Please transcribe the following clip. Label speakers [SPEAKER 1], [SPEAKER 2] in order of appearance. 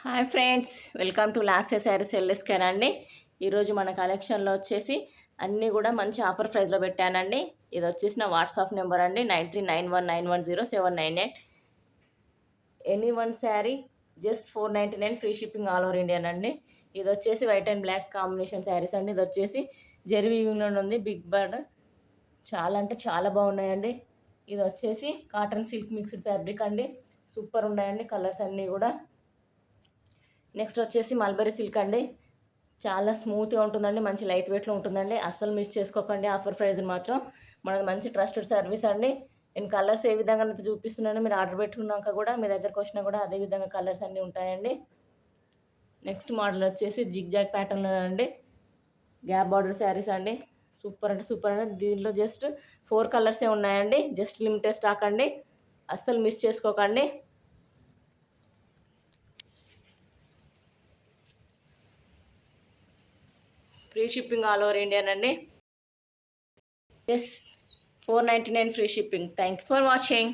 [SPEAKER 1] Hi friends, welcome to Lasya Sarees ఎల్ఎస్కేర్ అండి. ఈరోజు మన కలెక్షన్లో వచ్చేసి అన్నీ కూడా మంచి ఆఫర్ ప్రైస్లో పెట్టానండి. ఇది వచ్చేసి నా వాట్సాప్ నెంబర్ అండి, 9391910798. Any one sari just 499, free shipping all over India అండి. ఇది వచ్చేసి white and black combination saris అండి. ఇది వచ్చేసి జెరీ వీవింగ్లో ఉంది, బిగ్ బర్డ్. చాలా అంటే చాలా బాగున్నాయండి. ఇది వచ్చేసి కాటన్ సిల్క్ మిక్స్డ్ ఫ్యాబ్రిక్ అండి. సూపర్ ఉన్నాయండి కలర్స్ అన్నీ కూడా. నెక్స్ట్ వచ్చేసి మల్బరీ సిల్క్ అండి. చాలా స్మూత్గా ఉంటుందండి, మంచి లైట్ వెయిట్లో ఉంటుందండి. అస్సలు మిస్ చేసుకోకండి ఆఫర్ ప్రైజ్ మాత్రం. మనది మంచి ట్రస్టెడ్ సర్వీస్ అండి. నేను కలర్స్ ఏ విధంగా చూపిస్తున్నానో మీరు ఆర్డర్ పెట్టుకున్నాక కూడా మీ దగ్గరకు వచ్చినా కూడా అదే విధంగా కలర్స్ అన్నీ ఉంటాయండి. నెక్స్ట్ మోడల్ వచ్చేసి జిగ్ జాగ్ ప్యాటర్న్లో అండి, గ్యాప్ బార్డర్ శారీస్ అండి. సూపర్ అంటే సూపర్ అండి. దీనిలో జస్ట్ 4 కలర్సే ఉన్నాయండి, జస్ట్ లిమిటెడ్ స్టాక్ అండి. అస్సలు మిస్ చేసుకోకండి. Free shipping all over India అండి. Yes, 499 free shipping. Thank you for watching.